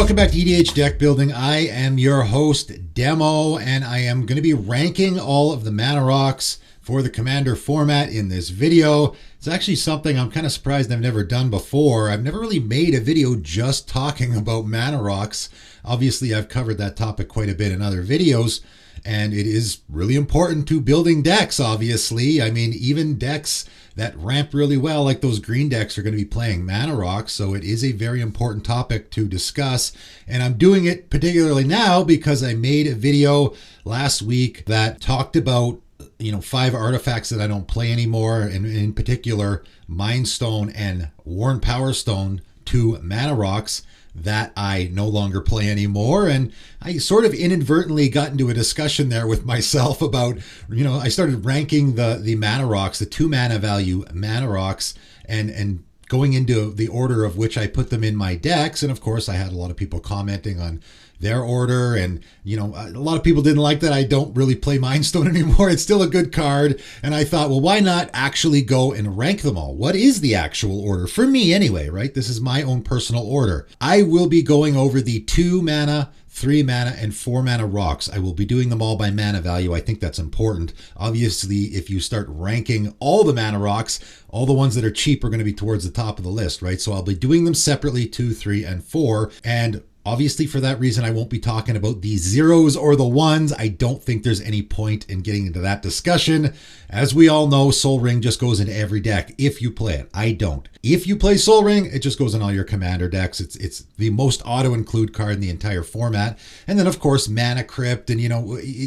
welcome back to EDH Deck Building. I am your host, Demo, and I am going to be ranking all of the mana rocks for the Commander format in this video. It's actually something I'm kind of surprised I've never done before. I've never really made a video just talking about mana rocks. Obviously, I've covered that topic quite a bit in other videos, and it is really important to building decks, obviously. I mean, even decks that ramp really well, like those green decks, are going to be playing mana rocks, so it is a very important topic to discuss. And I'm doing it particularly now because I made a video last week that talked about 5 artifacts that I don't play anymore, and in particular Mind Stone and Worn Powerstone, 2 mana rocks that I no longer play anymore. And I sort of inadvertently got into a discussion there with myself about, I started ranking the mana rocks, the 2 mana value mana rocks, and going into the order of which I put them in my decks. And of course, I had a lot of people commenting on their order, and a lot of people didn't like that I don't really play Mind Stone anymore. It's still a good card, and I thought, well, why not actually go and rank them all? What is the actual order for me anyway, right? This is my own personal order. I will be going over the 2 mana, 3 mana, and 4 mana rocks. I will be doing them all by mana value. I think that's important. Obviously, if you start ranking all the mana rocks, all the ones that are cheap are going to be towards the top of the list, right? So I'll be doing them separately, 2, 3, and 4. And obviously, for that reason, I won't be talking about the zeros or the ones. I don't think there's any point in getting into that discussion. As we all know, Sol Ring just goes into every deck if you play it. I don't. If you play Sol Ring, it just goes in all your commander decks. It's the most auto-include card in the entire format. And then, of course, Mana Crypt, and,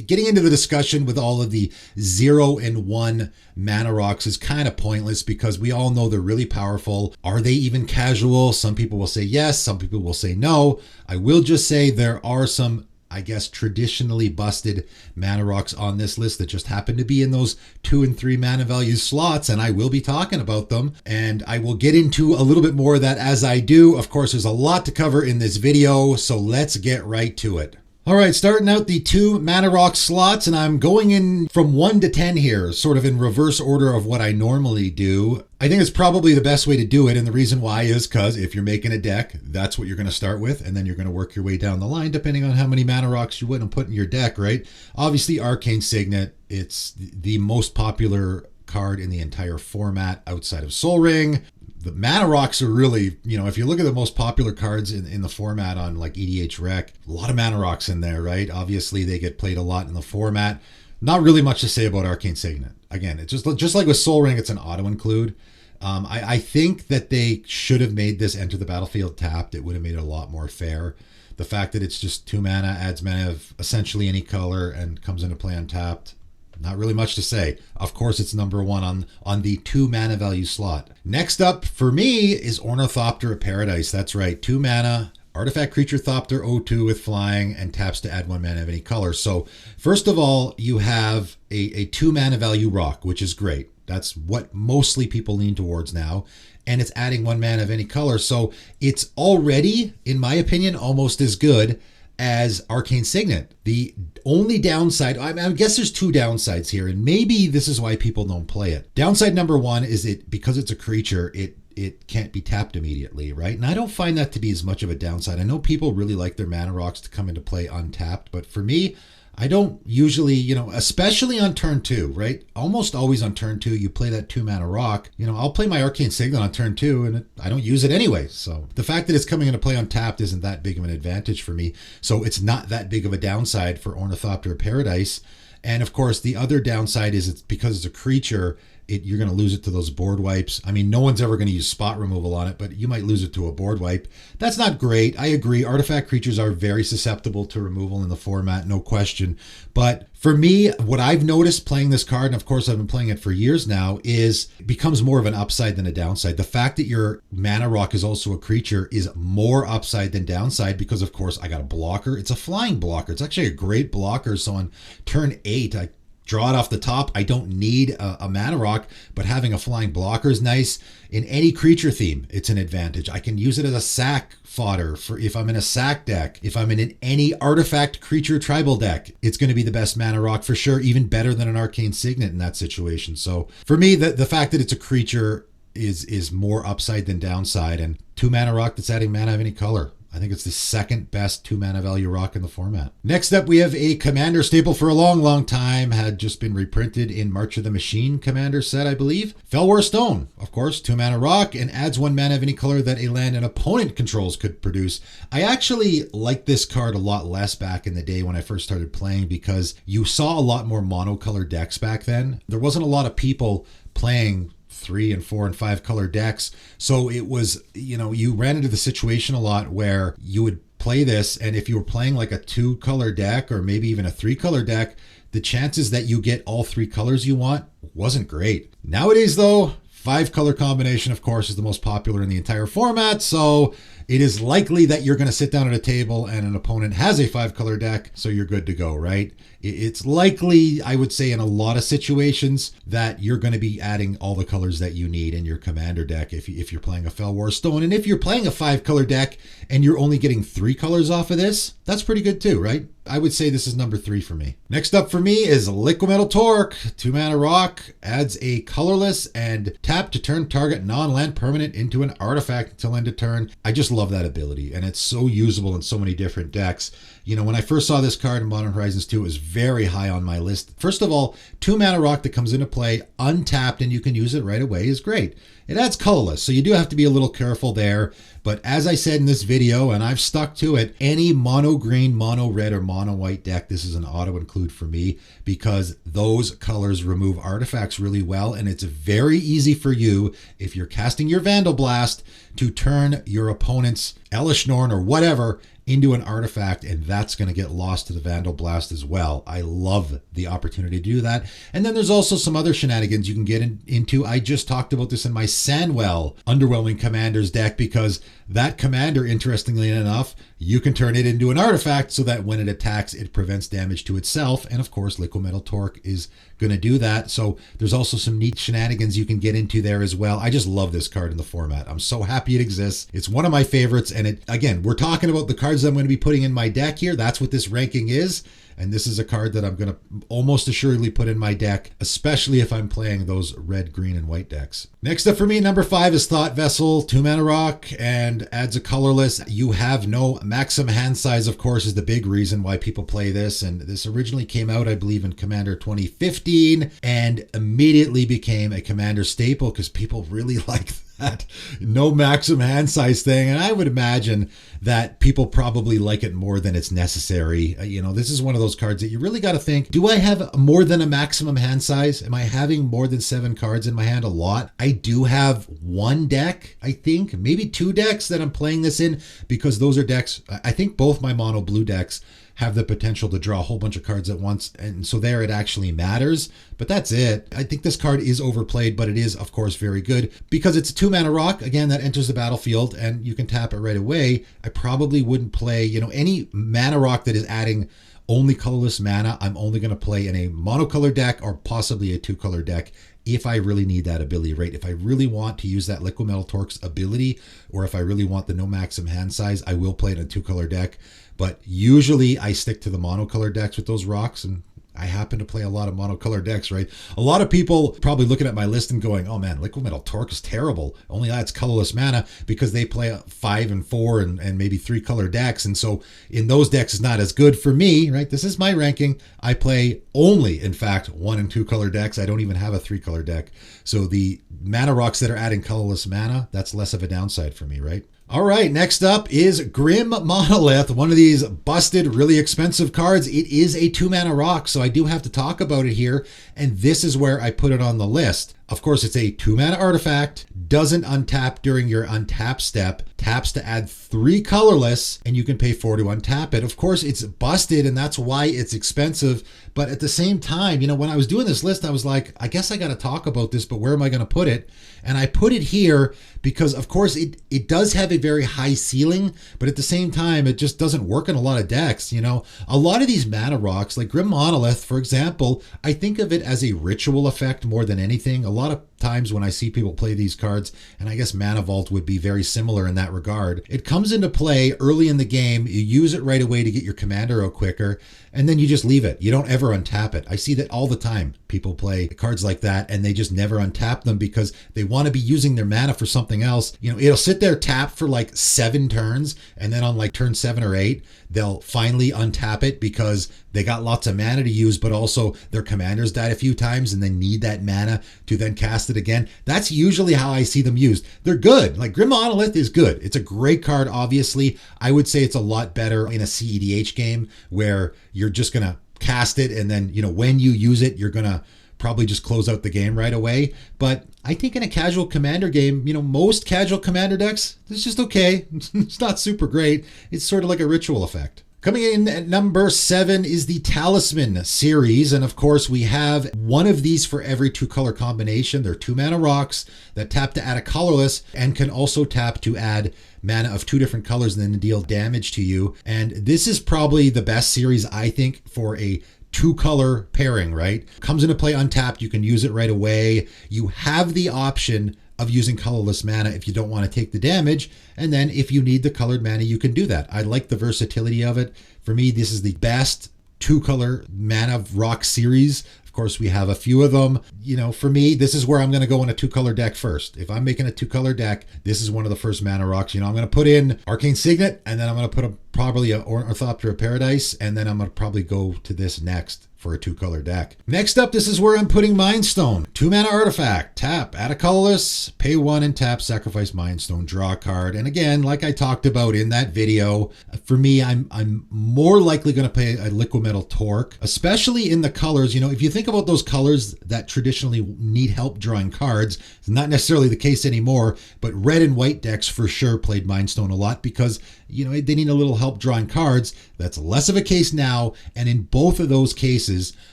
getting into the discussion with all of the 0 and 1 mana rocks is kind of pointless because we all know they're really powerful. Are they even casual? Some people will say yes, some people will say no. I will just say there are some, I guess, traditionally busted mana rocks on this list that just happen to be in those 2 and 3 mana value slots, and I will be talking about them, and I will get into a little bit more of that as I do. Of course, there's a lot to cover in this video, so let's get right to it. All right, starting out the 2 mana rock slots, and I'm going in from 1 to 10 here, sort of in reverse order of what I normally do. I think it's probably the best way to do it, and the reason why is because if you're making a deck, that's what you're going to start with, and then you're going to work your way down the line depending on how many mana rocks you want to put in your deck, right? Obviously, Arcane Signet, it's the most popular card in the entire format outside of Sol Ring. The mana rocks are really, if you look at the most popular cards in the format on like EDH Rec, a lot of mana rocks in there, right? Obviously, they get played a lot in the format. Not really much to say about Arcane Signet. Again, it's just like with Sol Ring, it's an auto-include. I think that they should have made this enter the battlefield tapped. It would have made it a lot more fair. The fact that it's just 2 mana, adds mana of essentially any color, and comes into play untapped, not really much to say. Of course, it's number 1 on the 2 mana value slot. Next up for me is Ornithopter of Paradise. That's right, 2 mana, artifact creature Thopter 0/2 with flying, and taps to add 1 mana of any color. So first of all, you have a 2 mana value rock, which is great. That's what mostly people lean towards now. And it's adding 1 mana of any color. So it's already, in my opinion, almost as good as Arcane Signet. The only downside, I guess there's 2 downsides here, and maybe this is why people don't play it. Downside number 1 is because it's a creature, it can't be tapped immediately, right? And I don't find that to be as much of a downside. I know people really like their mana rocks to come into play untapped, but for me, I don't usually, especially on turn 2, right? Almost always on turn 2, you play that 2 mana rock. I'll play my Arcane Signet on turn 2, and I don't use it anyway. So the fact that it's coming into play untapped isn't that big of an advantage for me. So it's not that big of a downside for Ornithopter of Paradise. And of course, the other downside is it's because it's a creature, you're going to lose it to those board wipes. I mean, no one's ever going to use spot removal on it, but you might lose it to a board wipe. That's not great. I agree. Artifact creatures are very susceptible to removal in the format, no question. But for me, what I've noticed playing this card, and of course I've been playing it for years now, is it becomes more of an upside than a downside. The fact that your mana rock is also a creature is more upside than downside because, of course, I got a blocker. It's a flying blocker. It's actually a great blocker. So on turn 8, I draw it off the top. I don't need a mana rock, but having a flying blocker is nice. In any creature theme, it's an advantage. I can use it as a sack fodder for if I'm in a sack deck. If I'm in any artifact creature tribal deck, it's going to be the best mana rock for sure, even better than an Arcane Signet in that situation. So for me, the fact that it's a creature is more upside than downside, and 2 mana rock that's adding mana of any color. I think it's the second best 2-mana value rock in the format. Next up, we have a Commander staple for a long time. Had just been reprinted in March of the Machine Commander set, I believe. Powerstone, of course, 2-mana rock, and adds 1 mana of any color that a land an opponent controls could produce. I actually liked this card a lot less back in the day when I first started playing, because you saw a lot more monocolor decks back then. There wasn't a lot of people playing 3 and 4 and 5 color decks. So it was, you ran into the situation a lot where you would play this, and if you were playing like a 2 color deck or maybe even a 3 color deck, the chances that you get all 3 colors you want wasn't great. Nowadays though, 5 color combination, of course, is the most popular in the entire format. So it is likely that you're going to sit down at a table and an opponent has a 5 color deck, so you're good to go, right? It's likely, I would say, in a lot of situations that you're going to be adding all the colors that you need in your commander deck if you're playing a Powerstone. And if you're playing a 5 color deck and you're only getting 3 colors off of this, that's pretty good too, right? I would say this is number 3 for me. Next up for me is Liquid Metal Torque, 2-mana rock, adds a colorless and tap to turn target non-land permanent into an artifact until end of turn. I just love that ability, and it's so usable in so many different decks. When I first saw this card in Modern Horizons 2, it was very high on my list. First of all, 2-mana rock that comes into play untapped and you can use it right away is great. It adds colorless, so you do have to be a little careful there. But as I said in this video, and I've stuck to it, any mono green, mono red, or mono white deck, this is an auto include for me, because those colors remove artifacts really well, and it's very easy for you, if you're casting your Vandal Blast, to turn your opponent's Elish Norn or whatever into an artifact, and that's going to get lost to the Vandal Blast as well. I love the opportunity to do that. And then there's also some other shenanigans you can get into. I just talked about this in my Sandwell Underwhelming Commanders deck, because that commander, interestingly enough, you can turn it into an artifact so that when it attacks, it prevents damage to itself. And of course, Liquid Metal Torque is going to do that. So there's also some neat shenanigans you can get into there as well. I just love this card in the format. I'm so happy it exists. It's one of my favorites. And it, again, we're talking about the cards I'm going to be putting in my deck here. That's what this ranking is. And this is a card that I'm going to almost assuredly put in my deck, especially if I'm playing those red, green, and white decks. Next up for me, number 5 is Thought Vessel, 2-mana rock, and adds a colorless. You have no maximum hand size, of course, is the big reason why people play this. And this originally came out, I believe, in Commander 2015, and immediately became a Commander staple because people really like that no maximum hand size thing. And I would imagine that people probably like it more than it's necessary. This is one of those cards that you really got to think, do I have more than a maximum hand size? Am I having more than 7 cards in my hand a lot? I do have 1 deck, I think, maybe 2 decks that I'm playing this in, because those are decks, I think both my mono blue decks have the potential to draw a whole bunch of cards at once. And so there it actually matters. But that's it. I think this card is overplayed, but it is, of course, very good because it's a 2-mana rock, again, that enters the battlefield and you can tap it right away. I probably wouldn't play, any mana rock that is adding only colorless mana. I'm only going to play in a monocolor deck or possibly a 2-color deck if I really need that ability, right? If I really want to use that Liquid Metal Torque's ability, or if I really want the no maximum hand size, I will play it in a 2-color deck. But usually I stick to the monocolor decks with those rocks, and I happen to play a lot of monocolor decks, right? A lot of people probably looking at my list and going, oh man, Liquid Metal Torque is terrible. Only adds colorless mana, because they play 5 and 4 and maybe 3-color decks. And so in those decks, it's not as good for me, right? This is my ranking. I play only, in fact, 1 and 2-color decks. I don't even have a 3-color deck. So the mana rocks that are adding colorless mana, that's less of a downside for me, right? All right, next up is Grim Monolith, one of these busted, really expensive cards. It is a 2-mana rock, so I do have to talk about it here, and this is where I put it on the list. Of course, it's a 2-mana artifact, doesn't untap during your untap step, taps to add 3 colorless, and you can pay 4 to untap it. Of course, it's busted, and that's why it's expensive. But at the same time, when I was doing this list, I was like, I guess I got to talk about this, but where am I going to put it? And I put it here because, of course, it does have a very high ceiling, but at the same time, it just doesn't work in a lot of decks. A lot of these mana rocks, like Grim Monolith, for example, I think of it as a ritual effect more than anything. A lot of times when I see people play these cards, and I guess Mana Vault would be very similar in that regard. It comes into play early in the game. You use it right away to get your commander out quicker, and then you just leave it. You don't ever untap it. I see that all the time. People play cards like that and they just never untap them because they want to be using their mana for something else. You know, it'll sit there tapped for like 7 turns, and then on like turn 7 or 8, they'll finally untap it because they got lots of mana to use, but also their commanders died a few times and they need that mana to then cast it again. That's usually how I see them used. They're good. Like Grim Monolith is good. It's a great card, obviously. I would say it's a lot better in a CEDH game where you're just going to cast it, and then, you know, when you use it, you're going to probably just close out the game right away. But I think in a casual commander game, you know, most casual commander decks, it's just okay. It's not super great. It's sort of like a ritual effect. Coming in at number 7 is the Talisman series. And of course, we have one of these for every 2-color combination. They're 2-mana rocks that tap to add a colorless and can also tap to add mana of 2 different colors and then deal damage to you. And this is probably the best series, I think, for a 2-color pairing, right? Comes into play untapped. You can use it right away. You have the option of using colorless mana if you don't want to take the damage. And then if you need the colored mana, you can do that. I like the versatility of it. For me, this is the best 2-color mana rock series. Of course, we have a few of them. You know, for me, this is where I'm going to go in a 2-color deck first. If I'm making a 2-color deck, this is one of the first mana rocks. You know, I'm going to put in Arcane Signet, and then I'm going to put probably an Ornithopter of Paradise, and then I'm going to probably go to this next for a 2-color deck. Next up, this is where I'm putting Mindstone. 2-mana artifact. Tap, add a colorless, pay 1 and tap, sacrifice Mindstone, draw a card. And again, like I talked about in that video, for me, I'm more likely going to play a Liquid Metal Torque, especially in the colors. You know, if you think about those colors that traditionally need help drawing cards, it's not necessarily the case anymore, but red and white decks for sure played Mindstone a lot because, you know, they need a little help drawing cards. That's less of a case now. And in both of those cases,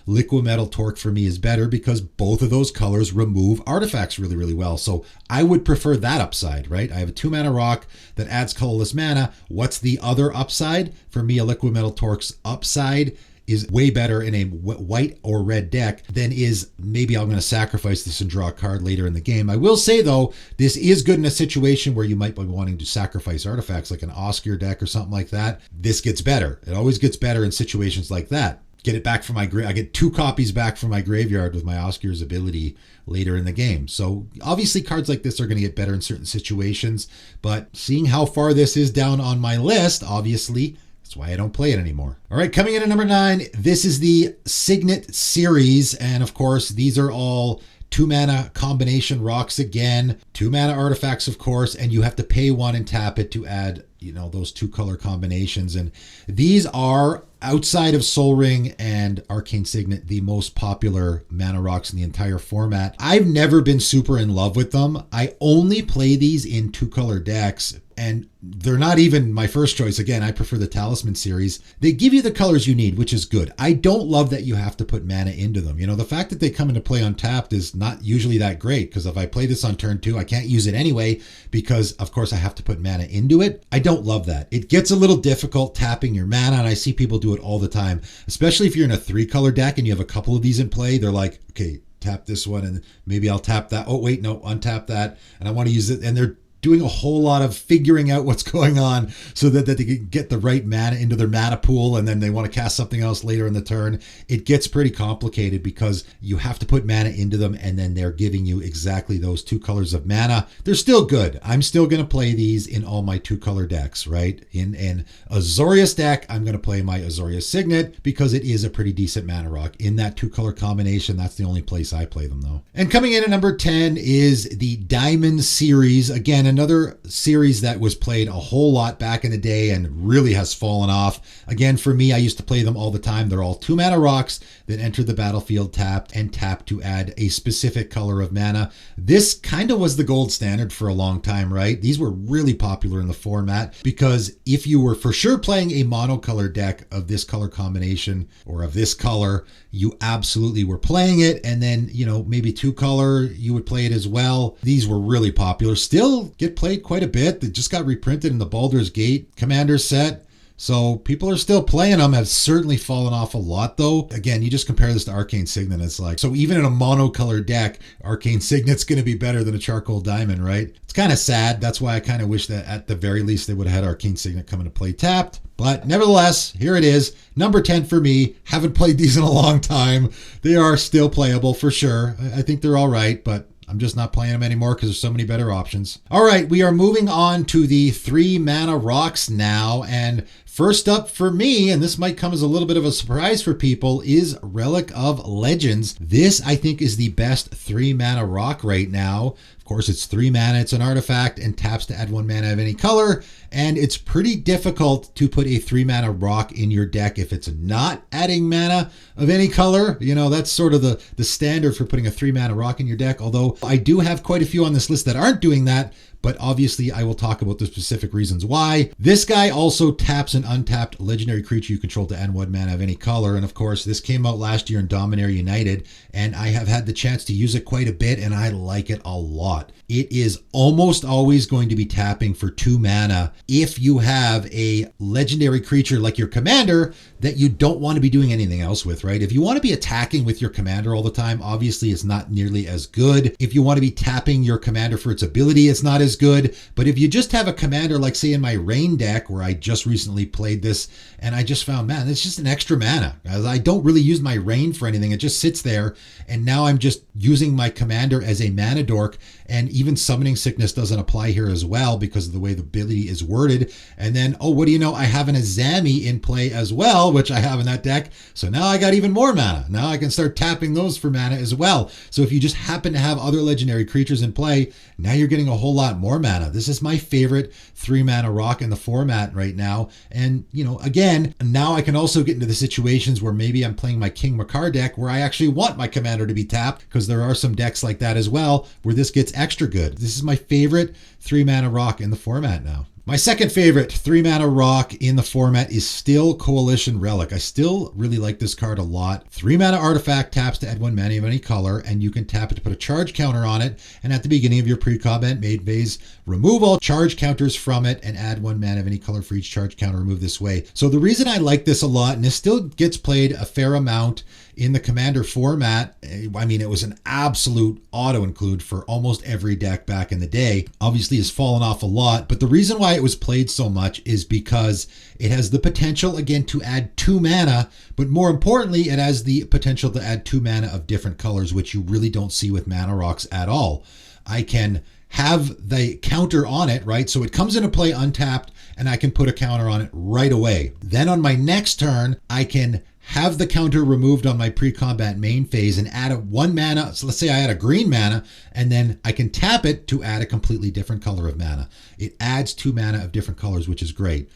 Liquid Metal Torque for me is better because both of those colors remove artifacts really, really well. So I would prefer that upside, right? I have a 2-mana rock that adds colorless mana. What's the other upside? For me, a Liquid Metal Torque's upside is way better in a white or red deck than is maybe I'm going to sacrifice this and draw a card later in the game. I will say, though, this is good in a situation where you might be wanting to sacrifice artifacts like an Oscar deck or something like that. This gets better. It always gets better in situations like that. Get it back from my I get 2 copies back from my graveyard with my Oscar's ability later in the game. So obviously cards like this are going to get better in certain situations, but seeing how far this is down on my list, obviously, that's why I don't play it anymore. All right, coming in at number 9, this is the Signet series. And of course, these are all 2-mana combination rocks again, 2-mana artifacts, of course, and you have to pay 1 and tap it to add, you know, those 2-color combinations. And these are, outside of Sol Ring and Arcane Signet, the most popular mana rocks in the entire format. I've never been super in love with them. I only play these in 2-color decks, and they're not even my first choice. Again, I prefer the Talisman series. They give you the colors you need, which is good. I don't love that you have to put mana into them. You know, the fact that they come into play untapped is not usually that great, because if I play this on turn 2, I can't use it anyway because, of course, I have to put mana into it. I don't love that. It gets a little difficult tapping your mana, and I see people do it all the time, especially if you're in a 3-color deck and you have a couple of these in play. They're like, okay, tap this one, and maybe I'll tap that. Oh, wait, no, untap that, and I want to use it. And they're doing a whole lot of figuring out what's going on so that they can get the right mana into their mana pool, and then they want to cast something else later in the turn. It gets pretty complicated because you have to put mana into them, and then they're giving you exactly those 2 colors of mana. They're still good. I'm still going to play these in all my 2-color decks, right? In an Azorius deck, I'm going to play my Azorius Signet because it is a pretty decent mana rock. In that 2-color combination, that's the only place I play them, though. And coming in at number 10 is the Diamond series. Again, another series that was played a whole lot back in the day and really has fallen off. Again, for me, I used to play them all the time. They're all 2-mana rocks that enter the battlefield tapped and tap to add a specific color of mana. This kind of was the gold standard for a long time, right? These were really popular in the format because if you were for sure playing a monocolor deck of this color combination or of this color, you absolutely were playing it. And then, you know, maybe 2-color, you would play it as well. These were really popular. Still get played quite a bit. They just got reprinted in the Baldur's Gate Commander set. So people are still playing them, have certainly fallen off a lot though. Again, you just compare this to Arcane Signet, it's like, so even in a monocolored deck, Arcane Signet's going to be better than a Charcoal Diamond, right? It's kind of sad. That's why I kind of wish that at the very least they would have had Arcane Signet come into play tapped. But nevertheless, here it is. Number 10 for me. Haven't played these in a long time. They are still playable for sure. I think they're all right, but I'm just not playing them anymore because there's so many better options. All right, we are moving on to the 3 mana rocks now. And first up for me, and this might come as a little bit of a surprise for people, is Relic of Legends. This, I think, is the best 3 mana rock right now. Of course, it's 3 mana, it's an artifact, and taps to add 1 mana of any color. And it's pretty difficult to put a 3 mana rock in your deck if it's not adding mana of any color. You know, that's sort of the standard for putting a 3 mana rock in your deck. Although I do have quite a few on this list that aren't doing that, but obviously I will talk about the specific reasons why. This guy also taps an untapped legendary creature you control to add 1 mana of any color. And of course, this came out last year in Dominaria United, and I have had the chance to use it quite a bit, and I like it a lot. It is almost always going to be tapping for 2 mana if you have a legendary creature like your commander that you don't want to be doing anything else with, right? If you want to be attacking with your commander all the time, obviously it's not nearly as good. If you want to be tapping your commander for its ability, it's not as good. But if you just have a commander, like say in my Rain deck, where I just recently played this, and I just found, man, it's just an extra mana. I don't really use my Rain for anything. It just sits there. And now I'm just using my commander as a mana dork. And even Summoning Sickness doesn't apply here as well because of the way the ability is worded. And then, oh, what do you know? I have an Azami in play as well, which I have in that deck. So now I got even more mana. Now I can start tapping those for mana as well. So if you just happen to have other legendary creatures in play, now you're getting a whole lot more mana. This is my favorite 3 mana rock in the format right now. And, you know, again, now I can also get into the situations where maybe I'm playing my King Makar deck where I actually want my commander to be tapped, because there are some decks like that as well where this gets extra good. This is my favorite 3 mana rock in the format now. My second favorite 3 mana rock in the format is still Coalition Relic. I still really like this card a lot. 3 mana artifact, taps to add 1 mana of any color, and you can tap it to put a charge counter on it. And at the beginning of your pre-combat main phase, remove all charge counters from it and add 1 mana of any color for each charge counter removed this way. So the reason I like this a lot, and this still gets played a fair amount in the Commander format, I mean, it was an absolute auto-include for almost every deck back in the day. Obviously, it's fallen off a lot, but the reason why it was played so much is because it has the potential, again, to add 2 mana, but more importantly, it has the potential to add 2 mana of different colors, which you really don't see with mana rocks at all. I can have the counter on it, right? So it comes into play untapped, and I can put a counter on it right away. Then on my next turn, I can have the counter removed on my pre-combat main phase and add a 1 mana. So let's say I add a green mana, and then I can tap it to add a completely different color of mana. It adds 2 mana of different colors, which is great.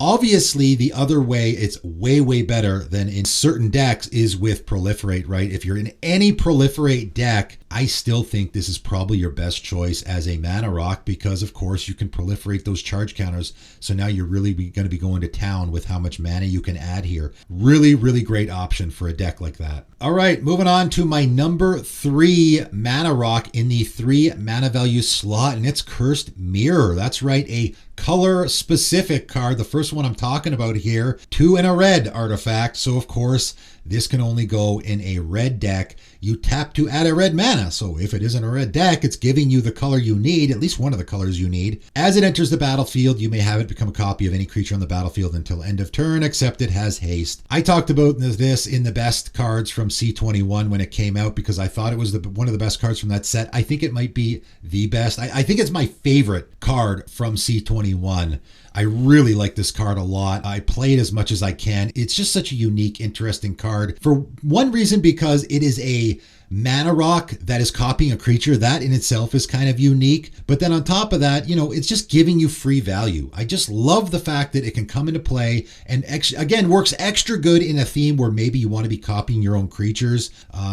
Obviously, the other way it's way, way better than in certain decks is with Proliferate, right? If you're in any Proliferate deck, I still think this is probably your best choice as a mana rock because, of course, you can proliferate those charge counters. So now you're really going to be going to town with how much mana you can add here. Really, really great option for a deck like that. All right, moving on to my number 3 mana rock in the 3 mana value slot, and it's Cursed Mirror. That's right, a color-specific card. The first one I'm talking about here, 2 and a red artifact. So, of course, this can only go in a red deck. You tap to add a red mana. So if it isn't a red deck, it's giving you the color you need, at least one of the colors you need. As it enters the battlefield, you may have it become a copy of any creature on the battlefield until end of turn, except it has haste. I talked about this in the best cards from C21 when it came out because I thought it was one of the best cards from that set. I think it might be the best. I think it's my favorite card from C21. I really like this card a lot. I play it as much as I can. It's just such a unique, interesting card. For one reason, because it is a mana rock that is copying a creature. That in itself is kind of unique. But then on top of that, you know, it's just giving you free value. I just love the fact that it can come into play and again, works extra good in a theme where maybe you want to be copying your own creatures.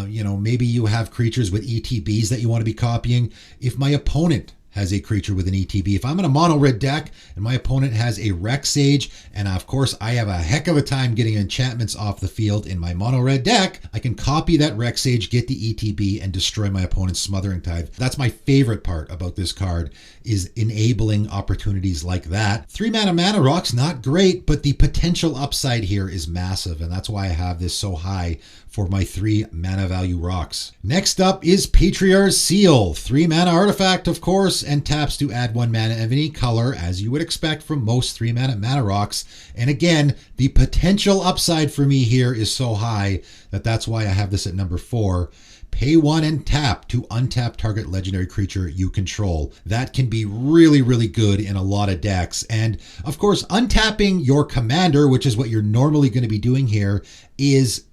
You know, maybe you have creatures with ETBs that you want to be copying. If my opponent has a creature with an ETB. If I'm in a mono red deck and my opponent has a Rec Sage, and of course I have a heck of a time getting enchantments off the field in my mono red deck, I can copy that Rec Sage, get the ETB, and destroy my opponent's Smothering Tithe. That's my favorite part about this card, is enabling opportunities like that. 3 mana rocks, not great, but the potential upside here is massive, and that's why I have this so high for my 3 mana value rocks. Next up is Patriarch Seal. 3 mana artifact, of course, and taps to add 1 mana of any color, as you would expect from most 3 mana rocks. And again, the potential upside for me here is so high that that's why I have this at number 4. Pay 1 and tap to untap target legendary creature you control. That can be really, really good in a lot of decks. And of course, untapping your commander, which is what you're normally going to be doing here, is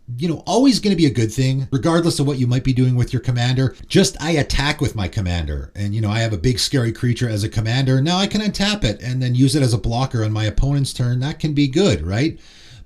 always going to be a good thing, regardless of what you might be doing with your commander. Just I attack with my commander, and I have a big scary creature as a commander. Now I can untap it and then use it as a blocker on my opponent's turn. That can be good, right?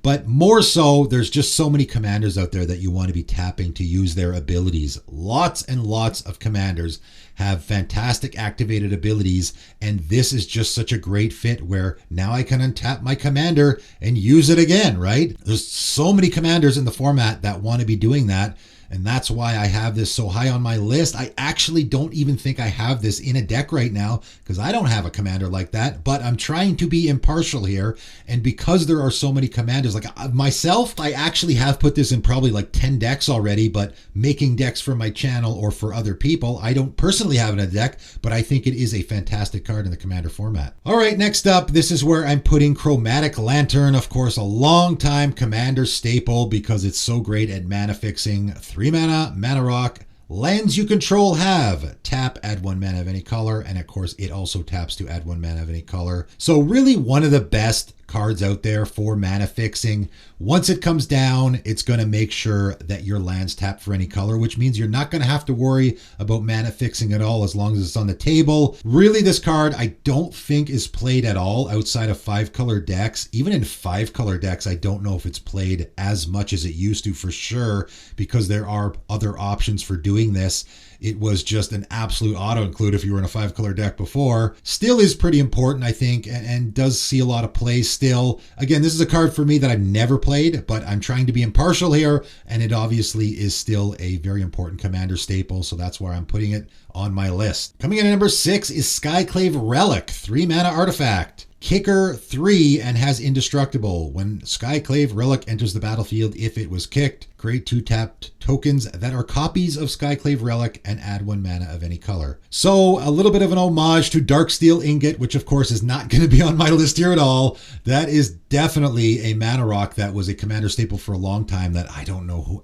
But more so, there's just so many commanders out there that you want to be tapping to use their abilities. Lots and lots of commanders have fantastic activated abilities, and this is just such a great fit where now I can untap my commander and use it again, right? There's so many commanders in the format that want to be doing that, and that's why I have this so high on my list. I actually don't even think I have this in a deck right now because I don't have a commander like that, but I'm trying to be impartial here. And because there are so many commanders, like myself, I actually have put this in probably like 10 decks already, but making decks for my channel or for other people, I don't personally have it in a deck, but I think it is a fantastic card in the commander format. All right, next up, this is where I'm putting Chromatic Lantern, of course, a long time commander staple because it's so great at mana fixing. 3 mana rock. Lands you control have tap, add 1 mana of any color, and of course it also taps to add 1 mana of any color. So really one of the best cards out there for mana fixing. Once it comes down, it's going to make sure that your lands tap for any color, which means you're not going to have to worry about mana fixing at all as long as it's on the table. Really, this card I don't think is played at all outside of 5-color decks. Even in 5-color decks, I don't know if it's played as much as it used to for sure, because there are other options for doing this. It was just an absolute auto-include if you were in a 5-color deck before. Still is pretty important, I think, and does see a lot of play still. Again, this is a card for me that I've never played, but I'm trying to be impartial here, and it obviously is still a very important commander staple, so that's where I'm putting it on my list. Coming in at number 6 is Skyclave Relic, 3 mana artifact. Kicker 3 and has indestructible. When Skyclave Relic enters the battlefield, if it was kicked, create 2 tapped tokens that are copies of Skyclave Relic and add 1 mana of any color. So a little bit of an homage to Darksteel Ingot, which of course is not going to be on my list here at all. That is definitely a mana rock that was a commander staple for a long time that I don't know who.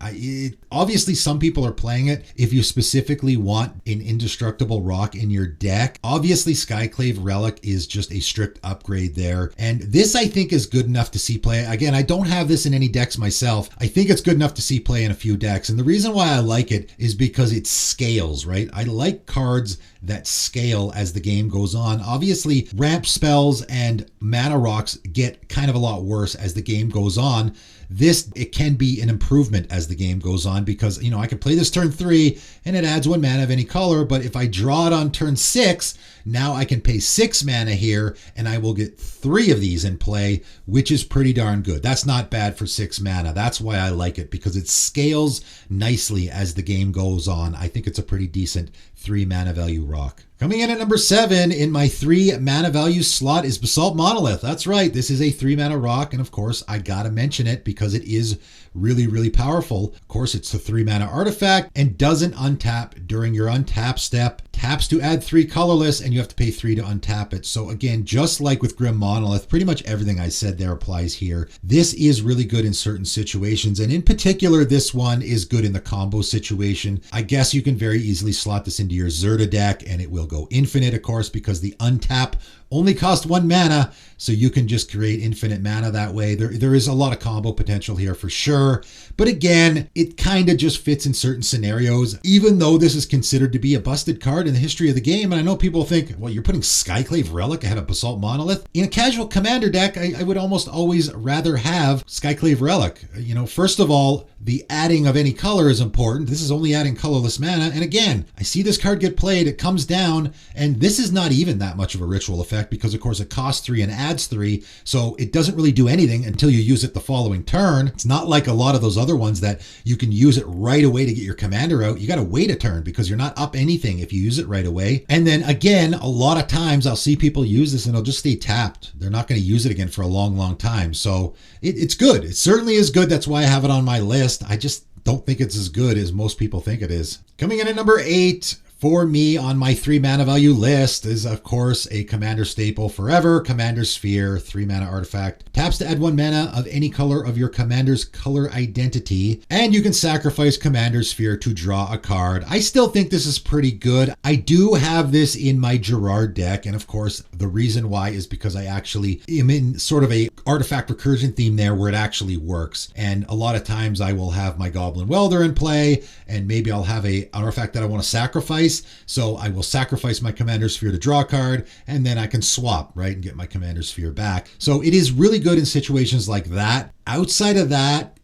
Obviously, some people are playing it. If you specifically want an indestructible rock in your deck, obviously Skyclave Relic is just a strict upgrade there. And this I think is good enough to see play. Again, I don't have this in any decks myself. I think it's good enough to see play in a few decks. And the reason why I like it is because it scales, right? I like cards that scale as the game goes on. Obviously, ramp spells and mana rocks get kind of a lot worse as the game goes on. It can be an improvement as the game goes on because, I can play this turn 3 and it adds 1 mana of any color, but if I draw it on turn 6, now I can pay 6 mana here and I will get 3 of these in play, which is pretty darn good. That's not bad for 6 mana. That's why I like it, because it scales nicely as the game goes on. I think it's a pretty decent 3 mana value rock. Coming in at number 7 in my 3 mana value slot is Basalt Monolith. That's right, this is a 3 mana rock, and of course I gotta mention it because it is really, really powerful. Of course, it's a 3 mana artifact and doesn't untap during your untap step. Taps to add 3 colorless, and you have to pay 3 to untap it. So again, just like with Grim Monolith, pretty much everything I said there applies here. This is really good in certain situations, and in particular, this one is good in the combo situation. I guess you can very easily slot this into your Zerta deck, and it will go infinite, of course, because the untap only cost 1 mana, so you can just create infinite mana that way. There is a lot of combo potential here for sure, but again, it kind of just fits in certain scenarios, even though this is considered to be a busted card in the history of the game. And I know people think, well, you're putting Skyclave Relic ahead of Basalt Monolith. In a casual commander deck, I would almost always rather have Skyclave Relic. First of all, the adding of any color is important. This is only adding colorless mana, and again, I see this card get played, it comes down, down. And this is not even that much of a ritual effect because, of course, it costs 3 and adds 3. So it doesn't really do anything until you use it the following turn. It's not like a lot of those other ones that you can use it right away to get your commander out. You got to wait a turn because you're not up anything if you use it right away. And then again, a lot of times I'll see people use this and it'll just stay tapped. They're not going to use it again for a long, long time. So it's good. It certainly is good. That's why I have it on my list. I just don't think it's as good as most people think it is. Coming in at number 8 for me on my 3 mana value list is, of course, a commander staple forever, Commander Sphere, 3 mana artifact. Taps to add 1 mana of any color of your commander's color identity, and you can sacrifice Commander Sphere to draw a card. I still think this is pretty good. I do have this in my Gerard deck, and of course, the reason why is because I actually am in sort of a artifact recursion theme there where it actually works. And a lot of times I will have my Goblin Welder in play, and maybe I'll have an artifact that I want to sacrifice. So I will sacrifice my Commander Sphere to draw a card, and then I can swap, right, and get my Commander Sphere back. So it is really good in situations like that. Outside of that,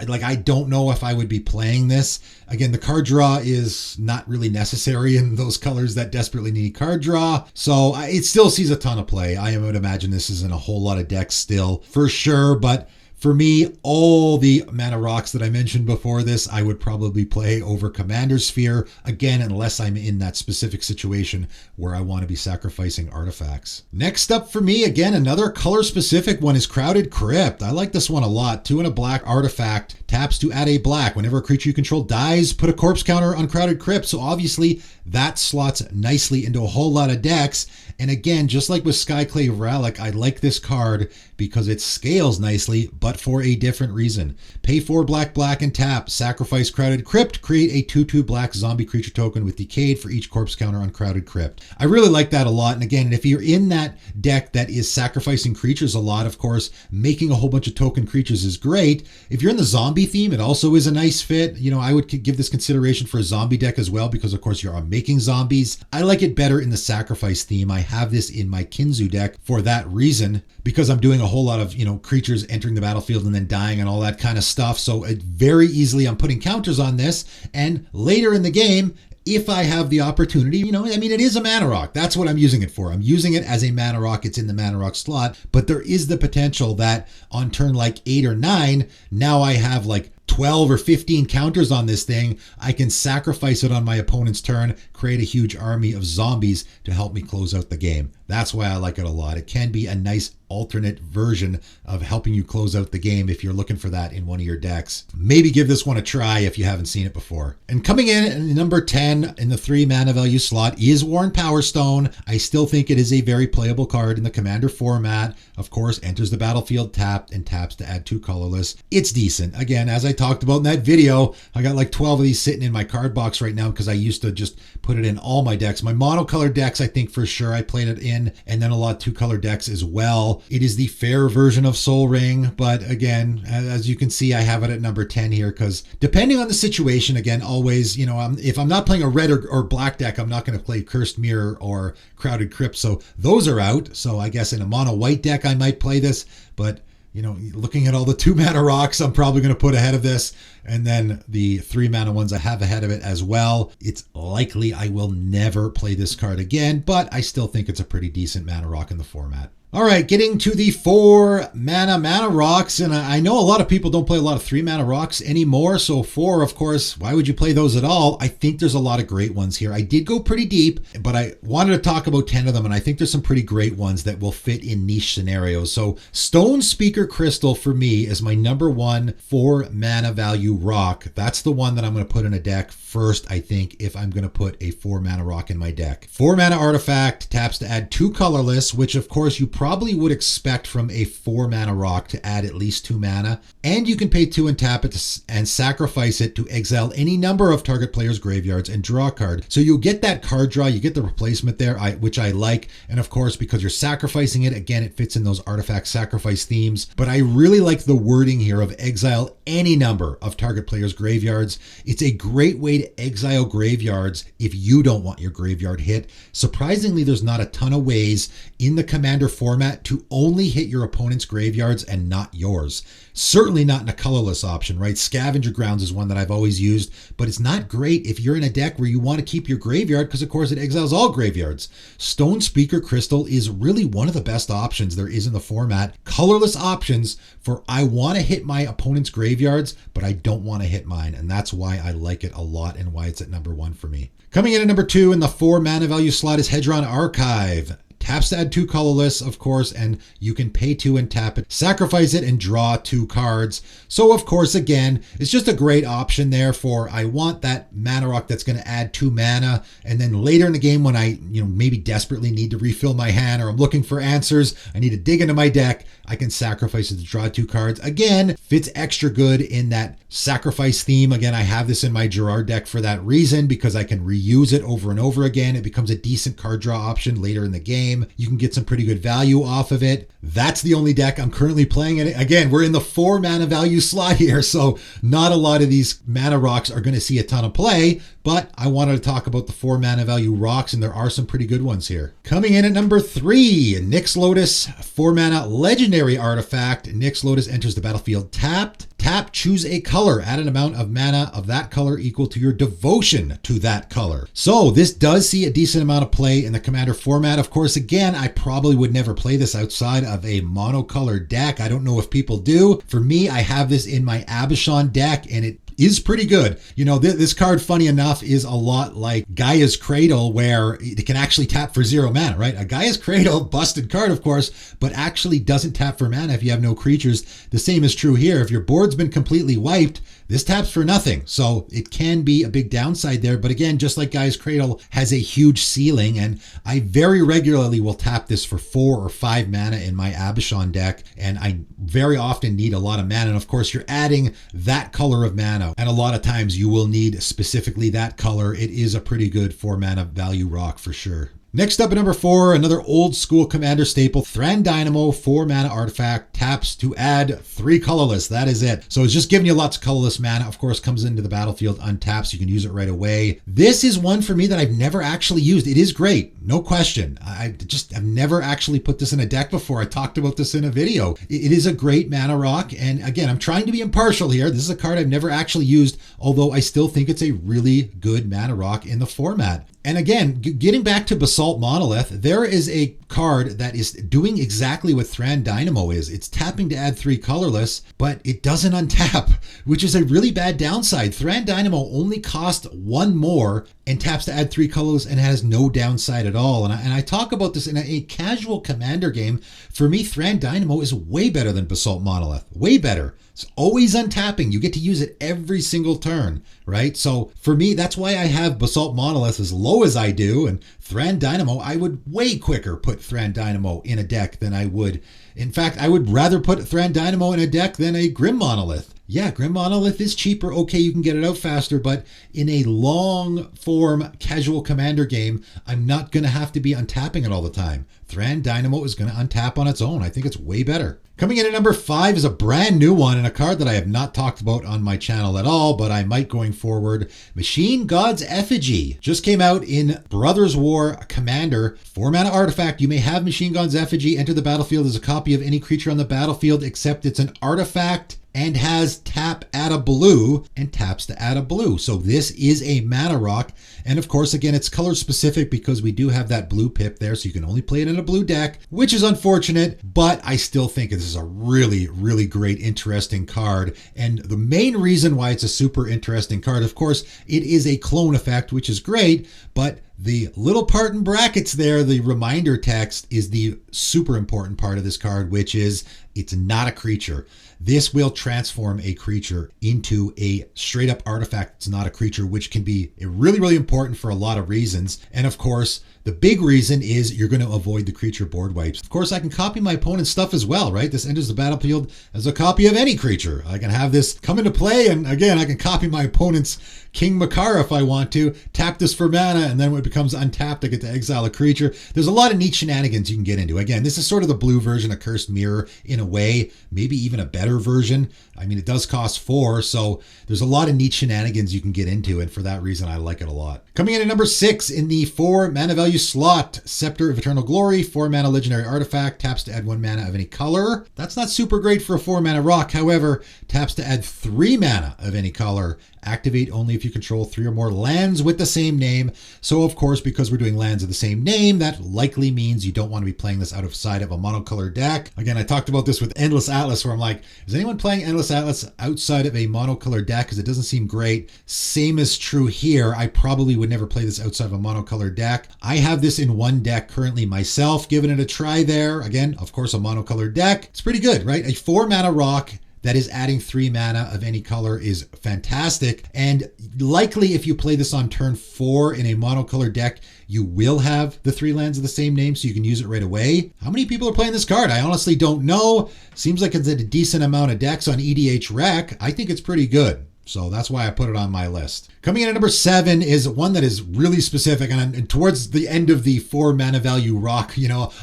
like, I don't know if I would be playing this. Again, the card draw is not really necessary in those colors that desperately need card draw. So it still sees a ton of play. I would imagine this is in a whole lot of decks still, for sure. But for me, all the mana rocks that I mentioned before this, I would probably play over Commander Sphere, again, unless I'm in that specific situation where I want to be sacrificing artifacts. Next up for me, again, another color-specific one is Crowded Crypt. I like this one a lot. 2 and a black artifact, taps to add a black. Whenever a creature you control dies, put a corpse counter on Crowded Crypt. So obviously, that slots nicely into a whole lot of decks. And again, just like with Skyclave Relic, I like this card because it scales nicely, but for a different reason. Pay 4 black and tap, sacrifice Crowded Crypt, create a 2/2 black zombie creature token with Decayed for each corpse counter on Crowded Crypt. I really like that a lot. And again, if you're in that deck that is sacrificing creatures a lot, of course, making a whole bunch of token creatures is great. If you're in the zombie theme, it also is a nice fit. You know, I would give this consideration for a zombie deck as well, because of course you're making zombies. I like it better in the sacrifice theme. I have this in my Kinzu deck for that reason, because I'm doing a whole lot of, you know, creatures entering the battlefield and then dying and all that kind of stuff. So it very easily I'm putting counters on this, and later in the game, if I have the opportunity, you know, I mean, it is a mana rock. That's what I'm using it for. I'm using it as a mana rock. It's in the mana rock slot, but there is the potential that on turn like 8 or 9, now I have like 12 or 15 counters on this thing. I can sacrifice it on my opponent's turn, create a huge army of zombies to help me close out the game. That's why I like it a lot. It can be a nice alternate version of helping you close out the game if you're looking for that in one of your decks. Maybe give this one a try if you haven't seen it before. And coming in at number 10 in the 3 mana value slot is Worn Powerstone. I still think it is a very playable card in the Commander format. Of course, enters the battlefield tapped and taps to add 2 colorless. It's decent. Again, as I talked about in that video, I got like 12 of these sitting in my card box right now because I used to just put it in all my decks. My monocolor decks, I think for sure I played it in, and then a lot of 2-color decks as well. It is the fair version of Sol Ring, but again, as you can see, I have it at number 10 here because depending on the situation, again, always, you know, if I'm not playing a red or black deck, I'm not going to play Cursed Mirror or Crowded Crypt, so those are out. So I guess in a mono white deck, I might play this, but you know, looking at all the 2 mana rocks, I'm probably going to put ahead of this. And then the 3 mana ones I have ahead of it as well. It's likely I will never play this card again, but I still think it's a pretty decent mana rock in the format. All right, getting to the 4 mana rocks, and I know a lot of people don't play a lot of 3 mana rocks anymore, so 4, of course, why would you play those at all? I think there's a lot of great ones here. I did go pretty deep, but I wanted to talk about 10 of them, and I think there's some pretty great ones that will fit in niche scenarios. So Stone Speaker Crystal for me is my number 1 4 mana value rock. That's the one that I'm going to put in a deck first, I think, if I'm going to put a 4 mana rock in my deck. 4 mana artifact, taps to add 2 colorless, which of course you probably would expect from a 4 mana rock to add at least 2 mana. And you can pay 2 and tap it and sacrifice it to exile any number of target players' graveyards and draw a card. So you'll get that card draw, you get the replacement there, which I like. And of course, because you're sacrificing it, again, it fits in those artifact sacrifice themes. But I really like the wording here of exile any number of target players' graveyards. It's a great way to exile graveyards if you don't want your graveyard hit. Surprisingly, there's not a ton of ways in the Commander format format to only hit your opponent's graveyards and not yours. Certainly not in a colorless option, right? Scavenger Grounds is one that I've always used, but it's not great if you're in a deck where you want to keep your graveyard because, of course, it exiles all graveyards. Stone Speaker Crystal is really one of the best options there is in the format. Colorless options for I want to hit my opponent's graveyards, but I don't want to hit mine, and that's why I like it a lot and why it's at number 1 for me. Coming in at number 2 in the 4 mana value slot is Hedron Archive. Taps to add 2 colorless, of course, and you can pay 2 and tap it, sacrifice it, and draw 2 cards. So, of course, again, it's just a great option there for I want that mana rock that's going to add 2 mana, and then later in the game when I, maybe desperately need to refill my hand or I'm looking for answers, I need to dig into my deck, I can sacrifice it to draw 2 cards. Again, fits extra good in that sacrifice theme. Again, I have this in my Gerard deck for that reason because I can reuse it over and over again. It becomes a decent card draw option later in the game. You can get some pretty good value off of it. That's the only deck I'm currently playing in it. Again, we're in the 4 mana value slot here, so not a lot of these mana rocks are going to see a ton of play, but I wanted to talk about the 4 mana value rocks, and there are some pretty good ones here. Coming in at number 3, Nyx Lotus, 4 mana legendary artifact. Nyx Lotus enters the battlefield tapped. Tap, choose a color, add an amount of mana of that color equal to your devotion to that color. So this does see a decent amount of play in the Commander format. Of course, again, I probably would never play this outside of a monocolored deck. I don't know if people do. For me, I have this in my Abishon deck, and it is pretty good. This card, funny enough, is a lot like Gaia's Cradle, where it can actually tap for 0 mana, right? A Gaia's Cradle, busted card, of course, but actually doesn't tap for mana if you have no creatures. The same is true here. If your board's been completely wiped, this taps for nothing. So it can be a big downside there. But again, just like Gaia's Cradle has a huge ceiling, and I very regularly will tap this for 4 or 5 mana in my Abishon deck, and I very often need a lot of mana. And of course, you're adding that color of mana, and a lot of times you will need specifically that color. It is a pretty good 4 mana value rock for sure. Next up at number 4, another old school Commander staple, Thran Dynamo, 4 mana artifact, taps to add 3 colorless. That is it. So it's just giving you lots of colorless mana. Of course, comes into the battlefield, untaps. You can use it right away. This is one for me that I've never actually used. It is great, no question. I've never actually put this in a deck before. I talked about this in a video. It is a great mana rock. And again, I'm trying to be impartial here. This is a card I've never actually used, although I still think it's a really good mana rock in the format. And again, getting back to Basalt Monolith, there is a card that is doing exactly what Thran Dynamo is. It's tapping to add 3 colorless, but it doesn't untap, which is a really bad downside. Thran Dynamo only costs 1 more and taps to add 3 colorless and has no downside at all. And I talk about this in a casual Commander game. For me, Thran Dynamo is way better than Basalt Monolith. Way better. It's always untapping. You get to use it every single turn, right? So for me, that's why I have Basalt Monolith as low as I do. And Thran Dynamo, I would way quicker put Thran Dynamo in a deck than I would. In fact, I would rather put Thran Dynamo in a deck than a Grim Monolith. Yeah, Grim Monolith is cheaper. Okay, you can get it out faster, but in a long form casual Commander game, I'm not going to have to be untapping it all the time. Thran Dynamo is going to untap on its own. I think it's way better. Coming in at number 5 is a brand new one and a card that I have not talked about on my channel at all, but I might going forward. Machine God's Effigy just came out in Brothers War Commander. 4 mana artifact. You may have Machine God's Effigy enter the battlefield as a copy of any creature on the battlefield, except it's an artifact and has tap add a blue and taps to add a blue. So this is a mana rock. And of course, again, it's color specific because we do have that blue pip there. So you can only play it in a blue deck, which is unfortunate, but I still think this is a really, really great, interesting card. And the main reason why it's a super interesting card, of course, it is a clone effect, which is great, but the little part in brackets there, the reminder text, is the super important part of this card, which is it's not a creature. This will transform a creature into a straight up artifact. It's not a creature, which can be really, really important for a lot of reasons. And of course, the big reason is you're going to avoid the creature board wipes. Of course, I can copy my opponent's stuff as well, right? This enters the battlefield as a copy of any creature. I can have this come into play, and again, I can copy my opponent's King Makara if I want to, tap this for mana, and then when it becomes untapped, I get to exile a creature. There's a lot of neat shenanigans you can get into. Again, this is sort of the blue version of Cursed Mirror in a way, maybe even a better version. I mean, it does cost 4, so there's a lot of neat shenanigans you can get into, and for that reason, I like it a lot. Coming in at number 6 in the 4 mana value slot, Scepter of Eternal Glory, 4 mana legendary artifact, taps to add 1 mana of any color. That's not super great for a 4 mana rock, however, taps to add 3 mana of any color. Activate only if you control 3 or more lands with the same name. So of course, because we're doing lands of the same name, that likely means you don't want to be playing this outside of a monocolor deck. Again, I talked about this with Endless Atlas, where I'm like, is anyone playing Endless Atlas outside of a monocolor deck? Because it doesn't seem great. Same is true here. I probably would never play this outside of a monocolor deck. I have this in one deck currently myself, giving it a try there. Again, of course, a monocolor deck. It's pretty good, right? A 4 mana rock that is adding 3 mana of any color is fantastic. And likely if you play this on turn 4 in a monocolor deck, you will have the 3 lands of the same name, so you can use it right away. How many people are playing this card? I honestly don't know. Seems like it's a decent amount of decks on EDH Rec. I think it's pretty good. So that's why I put it on my list. Coming in at number 7 is one that is really specific, and towards the end of the 4 mana value rock,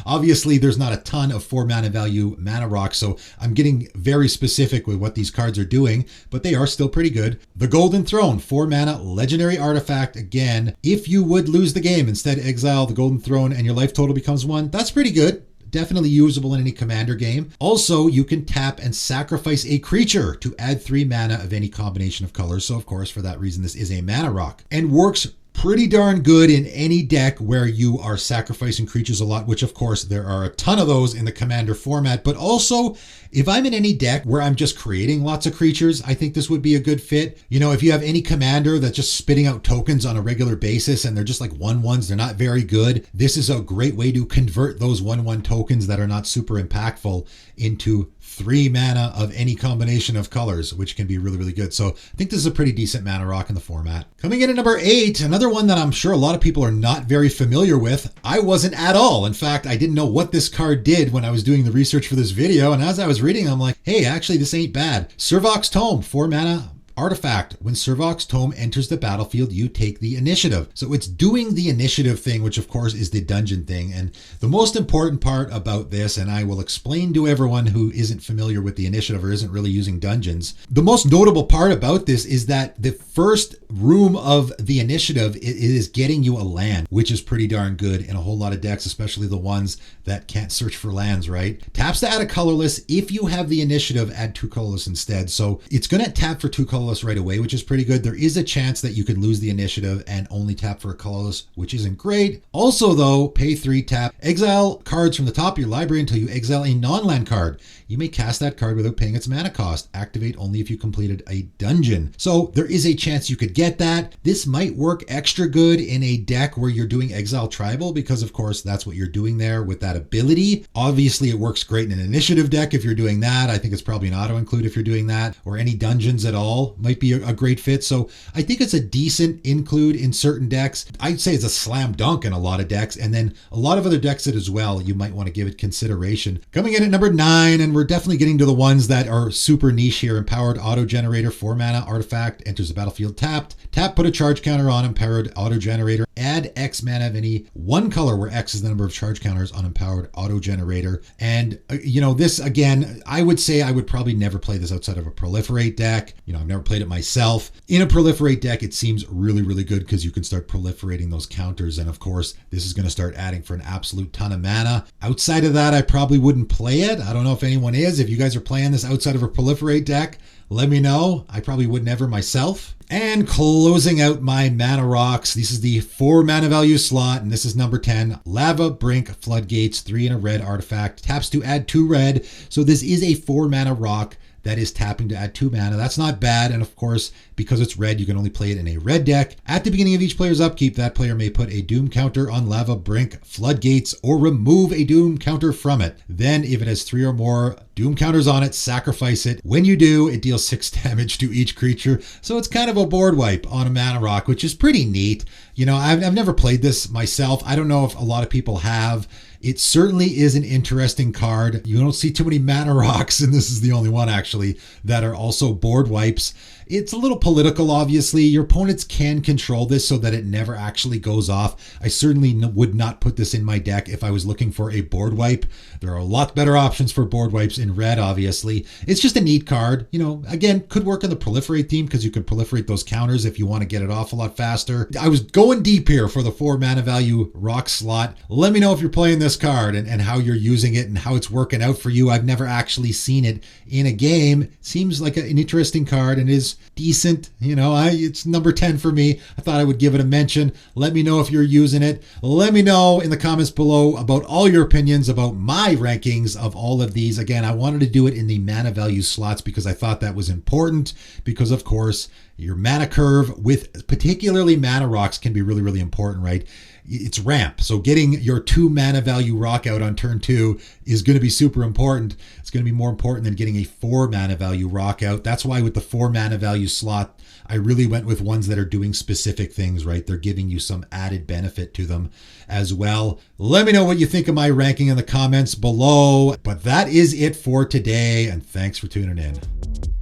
obviously there's not a ton of 4 mana value mana rocks, so I'm getting very specific with what these cards are doing, but they are still pretty good. The Golden Throne, 4 mana legendary artifact. Again, if you would lose the game, instead exile the Golden Throne and your life total becomes 1, that's pretty good. Definitely usable in any commander game. Also, you can tap and sacrifice a creature to add 3 mana of any combination of colors. So of course, for that reason, this is a mana rock and works pretty darn good in any deck where you are sacrificing creatures a lot, which of course there are a ton of those in the commander format. But also, if I'm in any deck where I'm just creating lots of creatures, I think this would be a good fit. If you have any commander that's just spitting out tokens on a regular basis and they're just like 1/1s, they're not very good, this is a great way to convert those 1/1 tokens that are not super impactful into 3 mana of any combination of colors, which can be really, really good. So I think this is a pretty decent mana rock in the format. Coming in at number 8, another one that I'm sure a lot of people are not very familiar with. I wasn't at all. In fact, I didn't know what this card did when I was doing the research for this video. And as I was reading, I'm like, hey, actually, this ain't bad. Servox Tome, 4 mana artifact. When Servox Tome enters the battlefield, you take the initiative. So it's doing the initiative thing, which of course is the dungeon thing. And the most important part about this, and I will explain to everyone who isn't familiar with the initiative or isn't really using dungeons, the most notable part about this is that the first room of the initiative is getting you a land, which is pretty darn good in a whole lot of decks, especially the ones that can't search for lands, right? Taps to add a colorless. If you have the initiative, add 2 colorless instead. So it's going to tap for 2 colorless right away, which is pretty good. There is a chance that you could lose the initiative and only tap for a colorless, which isn't great. Also though, pay 3, tap, exile cards from the top of your library until you exile a non-land card. You may cast that card without paying its mana cost. Activate only if you completed a dungeon. So there is a chance you could get that. This might work extra good in a deck where you're doing Exile Tribal, because of course that's what you're doing there with that ability. Obviously it works great in an initiative deck if you're doing that. I think it's probably an auto include if you're doing that, or any dungeons at all might be a great fit. So I think it's a decent include in certain decks. I'd say it's a slam dunk in a lot of decks, and then a lot of other decks as well, you might want to give it consideration. Coming in at number 9, and we're definitely getting to the ones that are super niche here. Empowered Auto Generator, 4 mana artifact, enters the battlefield tapped. Tap, put a charge counter on Empowered Auto Generator. Add X mana of any one color, where X is the number of charge counters on Empowered Auto Generator. And this again, I would say I would probably never play this outside of a Proliferate deck. I've never played it myself. In a Proliferate deck, it seems really, really good because you can start proliferating those counters. And of course, this is going to start adding for an absolute ton of mana. Outside of that, I probably wouldn't play it. I don't know if anyone is. If you guys are playing this outside of a Proliferate deck, let me know. I probably would never myself. And closing out my mana rocks, this is the 4 mana value slot, and this is number 10. Lava, Brink, Floodgates, 3 and a red artifact. Taps to add 2 red. So this is a 4 mana rock that is tapping to add 2 mana. That's not bad. And of course, because it's red, you can only play it in a red deck. At the beginning of each player's upkeep, that player may put a Doom counter on Lava, Brink, Floodgates, or remove a Doom counter from it. Then if it has 3 or more Doom counters on it, sacrifice it. When you do, it deals 6 damage to each creature. So it's kind of a board wipe on a mana rock, which is pretty neat. I've never played this myself. I don't know if a lot of people have. It certainly is an interesting card. You don't see too many mana rocks, and this is the only one actually, that are also board wipes. It's a little political, obviously. Your opponents can control this so that it never actually goes off. I certainly would not put this in my deck if I was looking for a board wipe. There are a lot better options for board wipes in red, obviously. It's just a neat card. You know, again, could work in the proliferate theme because you could proliferate those counters if you want to get it off a lot faster. I was going deep here for the 4 mana value rock slot. Let me know if you're playing this card and how you're using it and how it's working out for you. I've never actually seen it in a game. Seems like an interesting card and is decent. You know, it's number 10 for me. I thought I would give it a mention. Let me know if you're using it. Let me know in the comments below about all your opinions about my rankings of all of these. Again, I wanted to do it in the mana value slots because I thought that was important because, of course, your mana curve with particularly mana rocks can be really, really important, right? It's ramp. So getting your 2 mana value rock out on turn 2 is going to be super important. It's going to be more important than getting a 4 mana value rock out. That's why with the 4 mana value slot, I really went with ones that are doing specific things, right? They're giving you some added benefit to them as well. Let me know what you think of my ranking in the comments below. But that is it for today, and thanks for tuning in.